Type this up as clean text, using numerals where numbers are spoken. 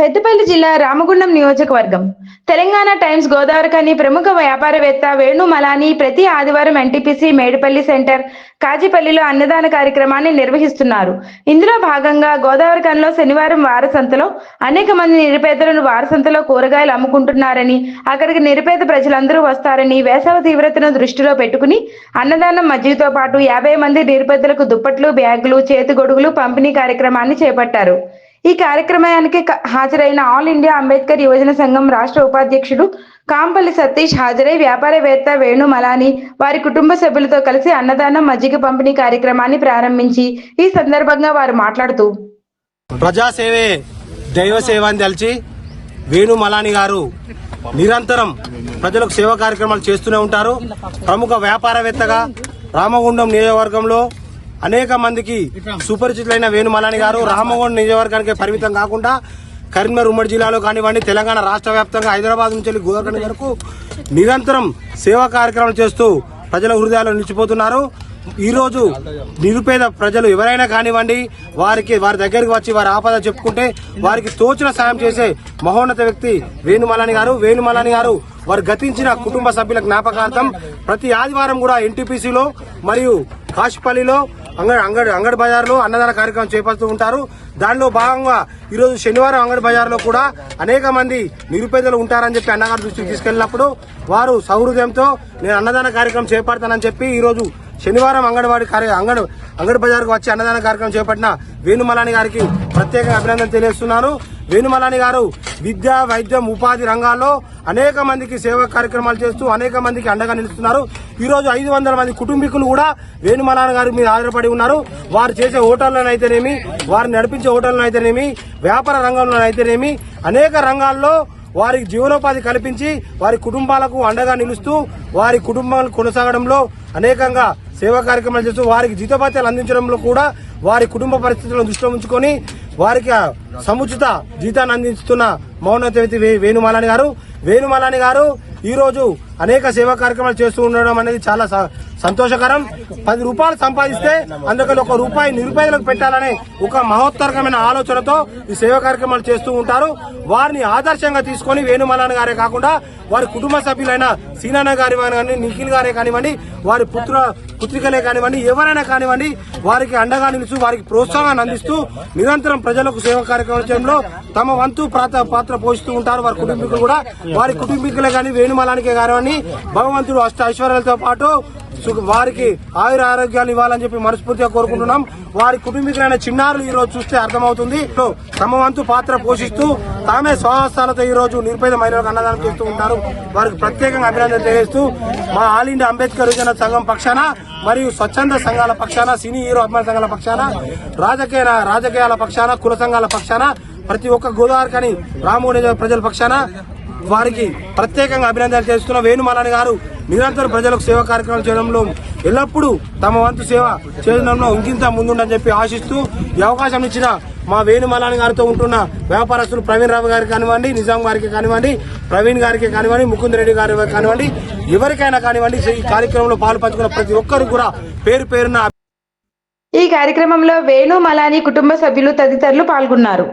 పెద్దపల్లి జిల్లా రామగుండం నియోజకవర్గం తెలంగాణ టైమ్స్ గోదావరికని ప్రముఖ వ్యాపారవేత్త వేణు మలాని ప్రతి ఆదివారం ఎన్టీపీసీ మేడిపల్లి సెంటర్ కాజీపల్లిలో అన్నదాన కార్యక్రమాన్ని నిర్వహిస్తున్నారు. ఇందులో భాగంగా గోదావరికనిలో శనివారం వారసంతలో అనేక మంది నిరుపేదలను వారసంతలో కూరగాయలు అమ్ముకుంటున్నారని, అక్కడికి నిరుపేద ప్రజలందరూ వస్తారని, వేసవి తీవ్రతను దృష్టిలో పెట్టుకుని అన్నదానం మజ్జిగతో పాటు 50 మంది నిరుపేదలకు దుప్పట్లు, బ్యాగులు, చేతిగొడుగులు పంపిణీ కార్యక్రమాన్ని చేపట్టారు. ఈ కార్యక్రమానికి హాజరైన ఆల్ ఇండియా అంబేద్కర్ యువజన సంఘం రాష్ట్ర ఉపాధ్యక్షుడు కాంపల్లి సతీష్ హాజరై వ్యాపారవేత్త వేణు మలాని వారి కుటుంబ సభ్యులతో కలిసి అన్నదానం మజ్జిగ పంపిణీ కార్యక్రమాన్ని ప్రారంభించి ఈ సందర్భంగా వారు మాట్లాడుతూ, ప్రజాసేవే దైవ సేవ అని తెలిసి వేణు మలాని గారు నిరంతరం ప్రజలకు సేవా కార్యక్రమాలు చేస్తూనే ఉంటారు. ప్రముఖ వ్యాపారవేత్తగా రామగుండం నియోజకవర్గంలో అనేక మందికి సుపరిచితులైన వేణు మలాని గారు రామగుండం నియోజకవర్గానికి పరిమితం కాకుండా కరీంనగర్ ఉమ్మడి జిల్లాలో కానివ్వండి, తెలంగాణ రాష్ట్ర వ్యాప్తంగా హైదరాబాద్ నుంచి గోదావరి వరకు నిరంతరం సేవా కార్యక్రమాలు చేస్తూ ప్రజల హృదయాల్లో నిలిచిపోతున్నారు. ఈరోజు నిరుపేద ప్రజలు ఎవరైనా కానివ్వండి, వారి దగ్గరికి వచ్చి వారి ఆపద చెప్పుకుంటే వారికి తోచిన సాయం చేసే మహోన్నత వ్యక్తి వేణు మలాని గారు. వేణు మలాని గారు వారు గతించిన కుటుంబ సభ్యుల జ్ఞాపకార్థం ప్రతి ఆదివారం కూడా ఎన్టీపీసీలో మరియు కాశీపల్లిలో అంగడి బజార్లో అన్నదాన కార్యక్రమం చేపడుతూ ఉంటారు. దానిలో భాగంగా ఈరోజు శనివారం అంగడి బజార్లో కూడా అనేక మంది నిరుపేదలు ఉంటారని చెప్పి అన్నగారి దృష్టికి తీసుకెళ్లినప్పుడు వారు సౌహృదయంతో నేను అన్నదాన కార్యక్రమం చేపడతానని చెప్పి ఈరోజు శనివారం అంగడి బజార్కు వచ్చి అన్నదాన కార్యక్రమం చేపట్టిన వేణు మలాని గారికి ప్రత్యేకంగా అభినందన తెలియజేస్తున్నాను. వేణు మలాని గారు విద్య, వైద్యం, ఉపాధి రంగాల్లో అనేక మందికి సేవా కార్యక్రమాలు చేస్తూ అనేక మందికి అండగా నిలుస్తున్నారు. ఈ రోజు 500 మంది కుటుంబీకులు కూడా వేణు మలాని గారి మీద ఆధారపడి ఉన్నారు. వారు చేసే హోటళ్లనైతేనేమి, వారిని నడిపించే హోటళ్లనైతేనేమి, వ్యాపార రంగంలోనైతేనేమి అనేక రంగాల్లో వారికి జీవనోపాధి కల్పించి వారి కుటుంబాలకు అండగా నిలుస్తూ వారి కుటుంబాలను కొనసాగడంలో అనేకంగా సేవా కార్యక్రమాలు చేస్తూ వారికి జీతభత్యాలు అందించడంలో కూడా వారి కుటుంబ పరిస్థితులను దృష్టిలో ఉంచుకొని వారికి సముచిత జీతాన్ని అందిస్తున్న మౌనత వ్యక్తి వేణు మలాని గారు. వేణు మలాని గారు ఈ రోజు అనేక సేవా కార్యక్రమాలు చేస్తూ ఉండడం అనేది చాలా సంతోషకరం. 10 రూపాయలు సంపాదిస్తే అందుకని 1 రూపాయి నిరుపేదలకు పెట్టాలనే ఒక మహోత్తరకమైన ఆలోచనతో ఈ సేవా కార్యక్రమాలు చేస్తూ ఉంటారు. వారిని ఆదర్శంగా తీసుకుని వేణు మలాని గారే కాకుండా వారి కుటుంబ సభ్యులైన సీనాన్న గారి కానీ, నిఖిల్ గారే కానివ్వండి, వారి పుత్రికలే కానివ్వండి, ఎవరైనా కానివ్వండి వారికి అండగా నిలుస్తూ వారికి ప్రోత్సాహాన్ని అందిస్తూ నిరంతరం ప్రజలకు సేవా కార్యక్రమాల చేయడంలో తమ వంతు పాత్ర పోషిస్తూ ఉంటారు. వారి కుటుంబీకులు కూడా వారి కుటుంబీకులే కానీ వేణు మలానికే కానివ్వండి భగవంతుడు అష్ట ఐశ్వర్యాలతో పాటు వారికి ఆయుర ఆరోగ్యాలు ఇవ్వాలని చెప్పి మనస్ఫూర్తిగా కోరుకుంటున్నాం. వారి కుటుంబీకులైన చిన్నారులు ఈ రోజు చూస్తే అర్థమవుతుంది. తమ వంతు పాత్ర పోషిస్తూ తామే స్వహస్తాలతో ఈ రోజు నిరుపేద మహిళలకు అన్నదానం చేస్తూ ఉంటారు. వారికి ప్రత్యేకంగా అభినందన తెలియజేస్తూ మా ఆల్ ఇండియా అంబేద్కర్ యువజన సంఘం పక్షాన మరియు స్వచ్ఛంద సంఘాల పక్షాన, సినీ హీరో అభిమాన సంఘాల పక్షాన, రాజకీయాల పక్షాన, కుల సంఘాల పక్షాన, ప్రతి ఒక్క గోదావరికని రామగుండం ప్రజల పక్షాన వారికి ప్రత్యేకంగా అభినందనలు చేస్తున్న వేణు మలాని గారు నిరంతరం ప్రజలకు సేవా కార్యక్రమాలు చేయడంలో ఎల్లప్పుడూ తమ వంతు సేవ చేయడంలో ఇంకింత ముందుండని చెప్పి ఆశిస్తూ ఈ అవకాశం ఇచ్చిన మా వేణు మలాని గారితో ఉంటున్న వ్యాపారస్తులు ప్రవీణ్ రావు గారికి కానివ్వండి, నిజాం గారికి కానివ్వండి, ప్రవీణ్ గారికి కానివ్వండి, ముకుంద్ రెడ్డి గారి కానివ్వండి, ఎవరికైనా కానివ్వండి ఈ కార్యక్రమంలో పాలు పంచుకున్న ప్రతి ఒక్కరు కూడా పేరున ఈ కార్యక్రమంలో వేణు మలాని కుటుంబ సభ్యులు తదితరులు పాల్గొన్నారు.